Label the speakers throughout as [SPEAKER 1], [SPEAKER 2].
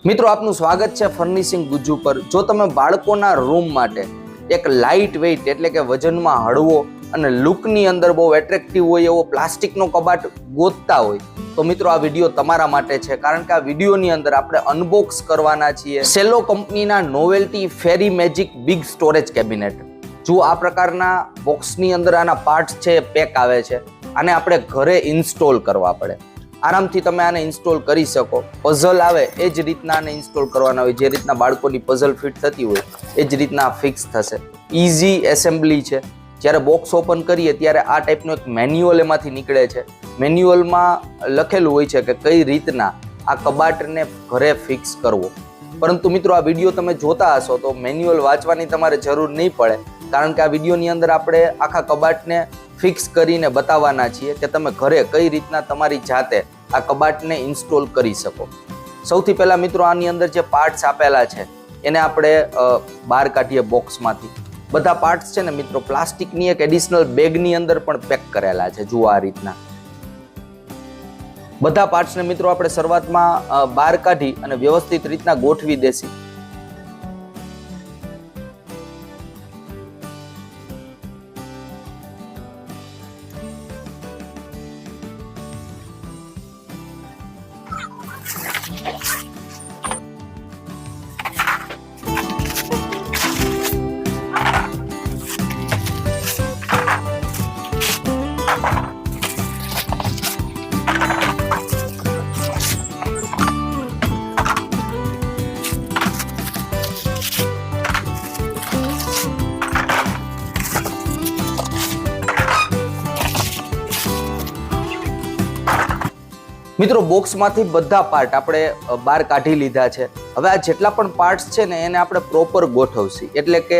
[SPEAKER 1] મિત્રો આપનું સ્વાગત છે ફર્નિશિંગ ગુજ્જુ પર। જો તમે બાળકોના રૂમ માટે એક લાઇટ વેઇટ એટલે કે વજનમાં હળવો અને લુકની અંદર બહુ એટ્રેક્ટિવ હોય એવો પ્લાસ્ટિકનો કબાટ ગોતતા હોય તો મિત્રો આ વિડીયો તમારા માટે છે, કારણ કે આ વિડીયોની અંદર આપણે અનબોક્સ કરવાના છીએ સેલો કંપનીના નોવેલ્ટી ફેરી મેજિક બિગ સ્ટોરેજ કેબિનેટ। જો આ પ્રકારના બોક્સની અંદર આના પાર્ટ્સ છે પેક આવે છે, આને આપણે ઘરે ઇન્સ્ટોલ કરવા પડે। આરામથી તમે આને ઇન્સ્ટોલ કરી શકો। પઝલ આવે એ જ રીતના આને ઇન્સ્ટોલ કરવાના હોય, જે રીતના બાળકોની પઝલ ફિટ થતી હોય એ જ રીતના ફિક્સ થશે। ઇઝી એસેમ્બલી છે। જ્યારે બોક્સ ઓપન કરીએ ત્યારે આ ટાઈપનું એક મેન્યુઅલ એમાંથી નીકળે છે। મેન્યુઅલમાં લખેલું હોય છે કે કઈ રીતના આ કબાટને ઘરે ફિક્સ કરવો, પરંતુ મિત્રો આ વિડીયો તમે જોતા હશો તો મેન્યુઅલ વાંચવાની તમારે જરૂર નહીં પડે, કારણ કે આ વિડીયોની અંદર આપણે આખા કબાટને ફિક્સ કરીને બતાવવાના છીએ કે તમે ઘરે કઈ રીતના તમારી જાતે આ કબાટને ઇન્સ્ટોલ કરી શકો। સૌથી પહેલા મિત્રો આની અંદર જે પાર્ટ્સ આપેલા છે એને આપણે બહાર કાઢીએ બોક્સમાંથી। બધા પાર્ટ્સ છે ને મિત્રો પ્લાસ્ટિકની એક એડિશનલ બેગની અંદર પણ પેક કરેલા છે। જુઓ આ રીતના બધા પાર્ટ્સને મિત્રો આપણે શરૂઆતમાં બહાર કાઢી અને વ્યવસ્થિત રીતના ગોઠવી દેસી। મિત્રો બોક્સમાંથી બધા પાર્ટ આપણે બહાર કાઢી લીધા છે। હવે આ જેટલા પણ પાર્ટ્સ છે ને એને આપણે પ્રોપર ગોઠવશી, એટલે કે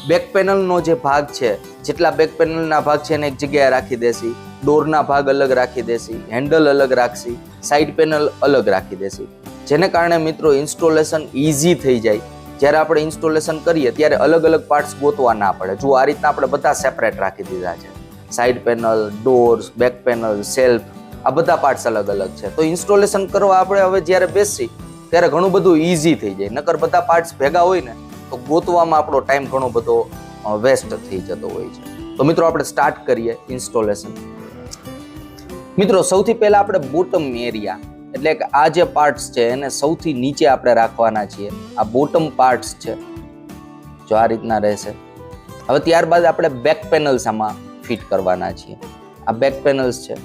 [SPEAKER 1] બેક પેનલનો જે ભાગ છે, જેટલા બેક પેનલના ભાગ છે એને એક જગ્યાએ રાખી દેસી, ડોરના ભાગ અલગ રાખી દેસી, હેન્ડલ અલગ રાખશી, સાઈડ પેનલ અલગ રાખી દેસી, જેને કારણે મિત્રો ઇન્સ્ટોલેશન ઇઝી થઈ જાય। જ્યારે આપણે ઇન્સ્ટોલેશન કરીએ ત્યારે અલગ અલગ પાર્ટ્સ ગોતવા ના પડે। જો આ રીતના આપણે બધા સેપરેટ રાખી દીધા છે, side panel, doors, back panel, self, આ બધા પાર્ટ્સ અલગ અલગ છે। તો ઇન્સ્ટોલેશન કરવા આપણે હવે જ્યારે બેસી ત્યારે ઘણું બધું ઇઝી થઈ જાય, નકર બધા પાર્ટ્સ ભેગા હોય ને તો ગોતવામાં આપણો ટાઈમ ઘણો બધો વેસ્ટ થઈ જતો હોય છે। તો મિત્રો આપણે સ્ટાર્ટ કરીએ ઇન્સ્ટોલેશન। મિત્રો સૌથી પહેલા આપણે બોટમ એરિયા એટલે કે આ જે પાર્ટ્સ છે એને સૌથી નીચે આપણે રાખવાના છીએ। આ બોટમ પાર્ટ્સ છે, જો આ રીતના રહેશે। હવે ત્યારબાદ આપણે બેક પેનલ્સ આમાં ફિટ કરવાના છીએ। આ બેક પેનલ્સ છે।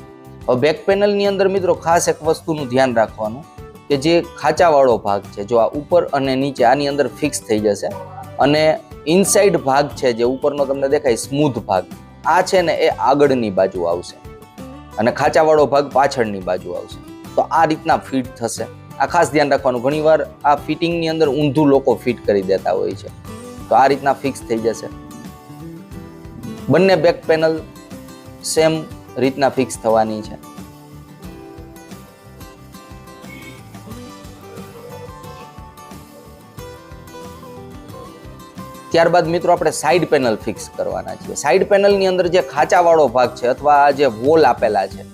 [SPEAKER 1] હવે બેક પેનલની અંદર મિત્રો ખાસ એક વસ્તુનું ધ્યાન રાખવાનું કે જે ખાંચાવાળો ભાગ છે, જો આ ઉપર અને નીચે આની અંદર ફિક્સ થઈ જશે, અને ઇનસાઇડ ભાગ છે જે ઉપરનો તમને દેખાય સ્મૂથ ભાગ, આ છે ને એ આગળની બાજુ આવશે અને ખાંચાવાળો ભાગ પાછળની બાજુ આવશે। તો આ રીતના ફિટ થશે, આ ખાસ ધ્યાન રાખવાનું। ઘણીવાર આ ફિટિંગની અંદર ઊંધું લોકો ફિટ કરી દેતા હોય છે, તો આ રીતના ફિક્સ થઈ જશે। બંને બેક પેનલ સેમ રીતના ફિક્સ થવાની છે। ત્યારબાદ મિત્રો આપણે સાઈડ પેનલ ફિક્સ કરવાના છીએ। સાઈડ પેનલની અંદર જે ખાંચાવાળો ભાગ છે અથવા આ જે વોલ આપેલા છે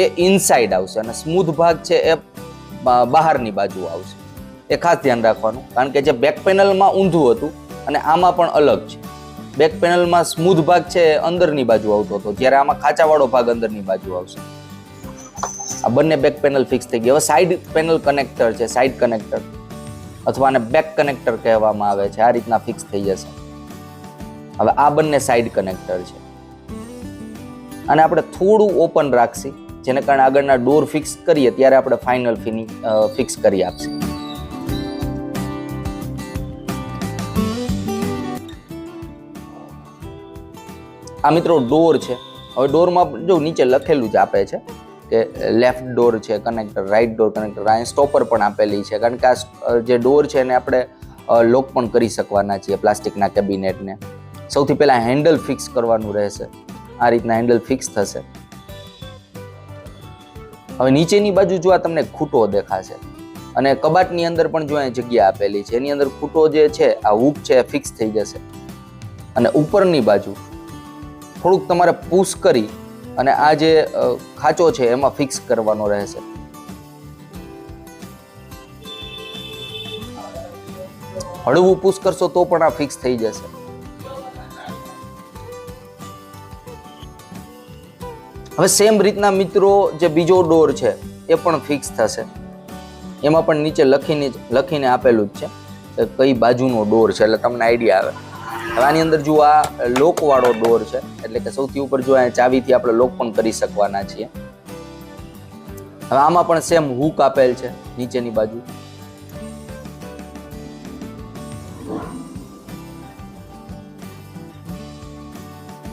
[SPEAKER 1] એ ઇનસાઇડ આવશે અને સ્મૂથ ભાગ છે એ બહારની બાજુ આવશે। એ ખાસ ધ્યાન રાખવાનું, કારણ કે જે બેક પેનલમાં ઊંધું હતું અને આમાં પણ અલગ છે। બેક પેનલમાં સ્મૂથ ભાગ છે અંદરની બાજુ આવતો હતો, જ્યારે આમાં ખાંચાવાળો ભાગ અંદરની બાજુ આવશે। આ બંને બેક પેનલ ફિક્સ થઈ ગઈ। હવે સાઈડ પેનલ કનેક્ટર છે, સાઈડ કનેક્ટર અથવા આને બેક કનેક્ટર કહેવામાં આવે છે, આ રીતના ફિક્સ થઈ જશે। હવે આ બંને સાઈડ કનેક્ટર છે, અને આપણે થોડું ઓપન રાખશી, જેને કારણે આગળના ડોર ફિક્સ કરીએ ત્યારે આપણે ફાઇનલ ફિક્સ કરી આપશે। આ મિત્રો ડોર છે। હવે ડોરમાં જો નીચે લખેલું જ આપે છે કે લેફ્ટ ડોર છે કનેક્ટર, રાઈટ ડોર કનેક્ટર, અહીં સ્ટોપર પણ આપેલી છે, કારણ કે આ જે ડોર છે એને આપણે લોક પણ કરી શકવાના છીએ પ્લાસ્ટિકના કેબિનેટને। સૌથી પહેલાં હેન્ડલ ફિક્સ કરવાનું રહેશે, આ રીતના હેન્ડલ ફિક્સ થશે। હવે નીચેની બાજુ જો આ તમને ખૂટો દેખાશે, અને કબાટની અંદર પણ જો અહીં જગ્યા આપેલી છે એની અંદર ખૂટો જે છે આ હૂક છે ફિક્સ થઈ જશે, અને ઉપરની બાજુ થોડુંક તમારે પુશ કરી અને આ જે ખાંચો છે એમાં ફિક્સ કરવાનો રહેશે। હળવું પુશ કરશો તો પણ આ ફિક્સ થઈ જશે. હવે સેમ રીતના મિત્રો જે બીજો ડોર છે એ પણ ફિક્સ થશે. એમાં પણ નીચે લખીને આપેલું જ છે કઈ બાજુનો ડોર છે, એટલે તમને આઈડિયા આવે. હવે આની અંદર જો આ લોક વાળો ડોર છે, એટલે કે સૌથી ઉપર જો ચાવીથી આપણે લોક પણ કરી શકવાના છીએ. હવે આમાં પણ સેમ હૂક આપેલ છે નીચેની બાજુ.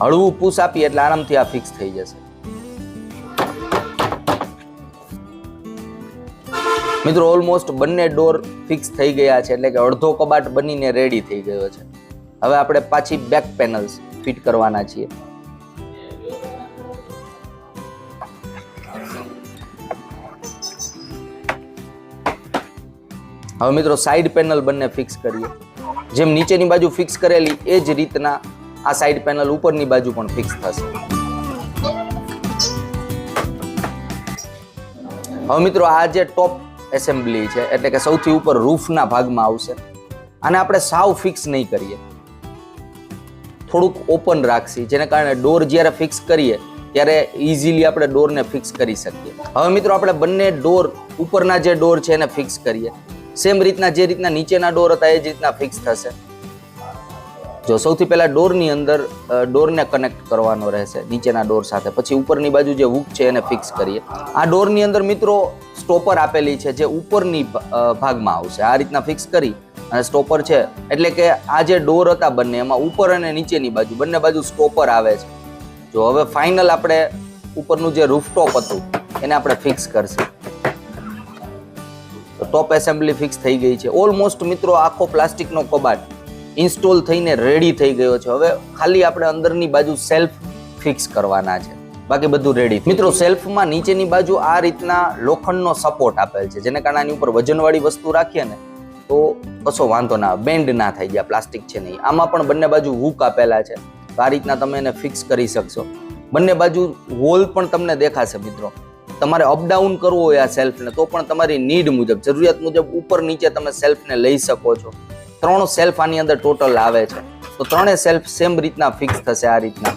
[SPEAKER 1] હળવું પુશ આપીએ એટલે આરામથી આ ફિક્સ થઈ જશે. મિત્રો ઓલમોસ્ટ બંને ડોર ફિક્સ થઈ ગયા છે, એટલે કે અડધો કબાટ બનીને રેડી થઈ ગયો છે. હવે આપણે પાછી બેક પેનલ્સ ફિટ કરવાના છીએ. હવે મિત્રો સાઈડ પેનલ બંને ફિક્સ કરીએ. જેમ નીચેની બાજુ ફિક્સ કરેલી એ જ રીતના આ સાઈડ પેનલ ઉપરની બાજુ પણ ફિક્સ થશે. હવે મિત્રો આ જે ટોપ એસેમ્બલી છે, એટલે કે સૌથી ઉપર રૂફના ભાગમાં આવશે. આને આપણે સાવ ફિક્સ નહીં કરીએ, થોડુંક ઓપન રાખશી, જેને કારણે ડોર જ્યારે ફિક્સ કરીએ ત્યારે ઇઝીલી આપણે ડોરને ફિક્સ કરી શકીએ. હવે મિત્રો આપણે બંને ડોર ઉપરના જે ડોર છે એને ફિક્સ કરીએ. સેમ રીતના જે રીતના નીચેના ડોર હતા એ જ રીતના ફિક્સ થશે. જો સૌથી પહેલા ડોરની અંદર ડોરને કનેક્ટ કરવાનો રહેશે નીચેના ડોર સાથે, પછી ઉપરની બાજુ જે હૂક છે એને ફિક્સ કરીએ. આ ડોરની અંદર મિત્રો સ્ટોપર આપેલી છે જે ઉપરની ભાગમાં આવશે. આ રીતના ફિક્સ કરી અને સ્ટોપર છે, એટલે કે આ જે ડોર હતા બંને એમાં ઉપર અને નીચેની બાજુ બંને બાજુ સ્ટોપર આવે છે. જો હવે ફાઇનલ આપણે ઉપરનું જે રૂફટોપ હતું એને આપણે ફિક્સ કરશું. ટોપ એસેમ્બલી ફિક્સ થઈ ગઈ છે. ઓલમોસ્ટ મિત્રો આખો પ્લાસ્ટિકનો કબાટ ઇન્સ્ટોલ થઈને રેડી થઈ ગયો છે. હવે ખાલી આપણે અંદરની બાજુ સેલ્ફ ફિક્સ કરવાના છે, બાકી બધું રેડી. મિત્રો સેલ્ફમાં નીચેની બાજુ આ રીતના લોખંડનો સપોર્ટ આપેલ છે, જેને કારણે આની ઉપર વજનવાળી વસ્તુ રાખીએ ને તો કશો વાંધો ના આવે, બેન્ડ ના થઈ જાય. પ્લાસ્ટિક છે નહીં. આમાં પણ બંને બાજુ હૂક આપેલા છે, તો આ રીતના તમે એને ફિક્સ કરી શકશો. બંને બાજુ હોલ પણ તમને દેખાશે મિત્રો. તમારે અપડાઉન કરવું હોય આ સેલ્ફને તો પણ તમારી નીડ મુજબ, જરૂરિયાત મુજબ ઉપર નીચે તમે સેલ્ફને લઈ શકો છો. 3 સેલ્ફ આની અંદર ટોટલ આવે છે, તો 3 સેલ્ફ સેમ રીતના ફિક્સ થશે. આ રીતના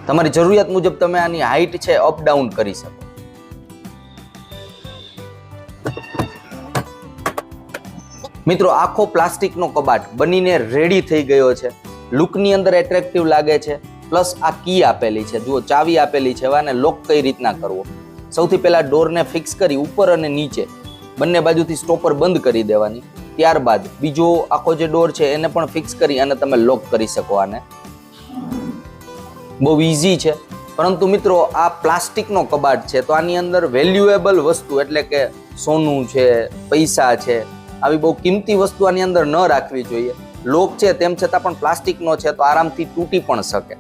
[SPEAKER 1] તમારી જરૂરિયાત મુજબ તમે આની હાઈટ છે અપ ડાઉન કરી શકો. મિત્રો આખો પ્લાસ્ટિકનો કબાટ બનીને રેડી થઈ ગયો છે. લુકની અંદર એટ્રેક્ટિવ લાગે છે. પ્લસ આ કી આપેલી છે, જુઓ ચાવી આપેલી છે. આને લોક કઈ રીતના કરવો, સૌથી પહેલા ડોરને ફિક્સ કરી ઉપર અને નીચે બંને બાજુથી સ્ટોપર બંધ કરી દેવાની. ત્યારબાદ બીજો આખો જે ડોર છે એને પણ ફિક્સ કરી અને તમે લોક કરી શકો. આને બહુ ઈઝી છે. પરંતુ મિત્રો આ પ્લાસ્ટિકનો કબાટ છે, તો આની અંદર વેલ્યુએબલ વસ્તુ એટલે કે સોનું છે, પૈસા છે, આવી બહુ કિંમતી વસ્તુ આની અંદર ન રાખવી જોઈએ. લોક છે તેમ છતાં પણ પ્લાસ્ટિકનો છે તો આરામથી તૂટી પણ શકે,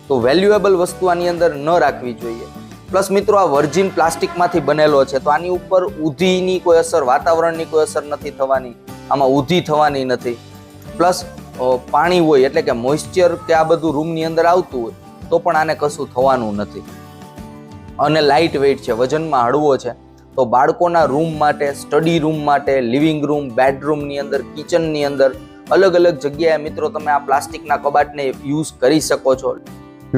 [SPEAKER 1] તો વેલ્યુએબલ વસ્તુ આની અંદર ન રાખવી જોઈએ. પ્લસ મિત્રો આ વર્જિન પ્લાસ્ટિકમાંથી બનેલો છે, તો આની ઉપર ઊધીની કોઈ અસર, વાતાવરણની કોઈ અસર નથી થવાની, આમાં ઊધી થવાની નથી. પ્લસ પાણી હોય એટલે કે મોઇશ્ચર કે આ બધું રૂમની અંદર આવતું હોય તો પણ આને કશું થવાનું નથી. અને લાઇટ વેઇટ છે, વજનમાં હળવો છે, તો બાળકોના રૂમ માટે, સ્ટડી રૂમ માટે, લિવિંગ રૂમ, બેડરૂમની અંદર, કિચનની અંદર અલગ અલગ જગ્યાએ મિત્રો તમે આ પ્લાસ્ટિકના કબાટને યુઝ કરી શકો છો.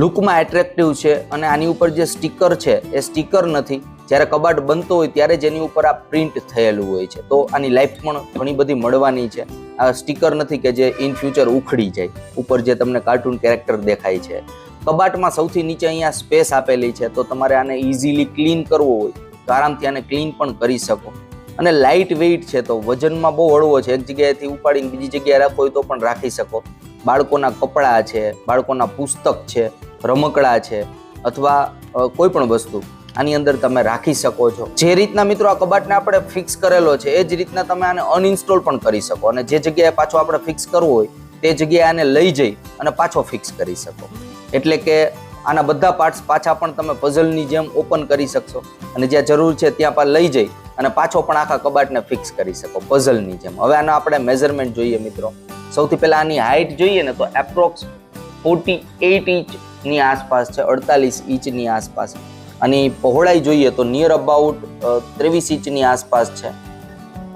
[SPEAKER 1] લુકમાં એટ્રેક્ટિવ છે. અને આની ઉપર જે સ્ટીકર છે એ સ્ટીકર નથી, જ્યારે કબાટ બનતો હોય ત્યારે જ એની ઉપર આ પ્રિન્ટ થયેલું હોય છે, તો આની લાઈફ પણ ઘણી બધી મળવાની છે. આ સ્ટીકર નથી કે જે ઇન ફ્યુચર ઉખડી જાય. ઉપર જે તમને કાર્ટૂન કેરેક્ટર દેખાય છે. કબાટમાં સૌથી નીચે અહીંયા સ્પેસ આપેલી છે, તો તમારે આને ઇઝીલી ક્લીન કરવો હોય તો આરામથી આને ક્લીન પણ કરી શકો. અને લાઇટ વેઇટ છે, તો વજનમાં બહુ હળવો છે. એક જગ્યાએથી ઉપાડીને બીજી જગ્યાએ રાખવો હોય તો પણ રાખી શકો. બાળકોના કપડાં છે, બાળકોના પુસ્તક છે, રમકડા છે, અથવા કોઈ પણ વસ્તુ આની અંદર તમે રાખી શકો છો. જે રીતના મિત્રો આ કબાટને આપણે ફિક્સ કરેલો છે એ જ રીતના તમે આને અનઇન્સ્ટોલ પણ કરી શકો. અને જે જગ્યાએ પાછો આપણે ફિક્સ કરવો હોય તે જગ્યાએ આને લઈ જઈ અને પાછો ફિક્સ કરી શકો. એટલે કે આના બધા પાર્ટ્સ પાછા પણ તમે પઝલની જેમ ઓપન કરી શકશો, અને જ્યાં જરૂર છે ત્યાં પણ લઈ જઈ અને પાછો પણ આખા કબાટને ફિક્સ કરી શકો પઝલની જેમ. હવે આનો આપણે મેઝરમેન્ટ જોઈએ મિત્રો. સૌથી પહેલા આની હાઈટ જોઈએ ને તો એપ્રોક્સ 48 ઇંચની આસપાસ છે, 48 ઇંચની આસપાસ. અને પહોળાઈ જોઈએ તો નિયર અબાઉટ 23 ઇંચની આસપાસ છે.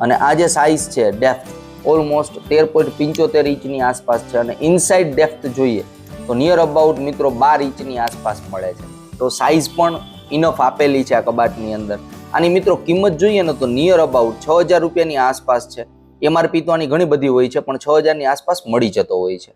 [SPEAKER 1] અને આ જે સાઇઝ છે ડેપ્થ ઓલમોસ્ટ 13.75 ઇંચની આસપાસ છે અને ઇનસાઇડ ડેપ્થ જોઈએ તો નિયર અબાઉટ મિત્રો 12 ઇંચની આસપાસ મળે છે. તો સાઇઝ પણ ઇનફ આપેલી છે આ કબાટની અંદર. આની મિત્રો કિંમત જોઈએ ને તો નિયર અબાઉટ 6,000 રૂપિયાની આસપાસ છે. MRP તો આની ઘણી બધી હોય છે પણ 6,000ની આસપાસ મળી જતો હોય છે.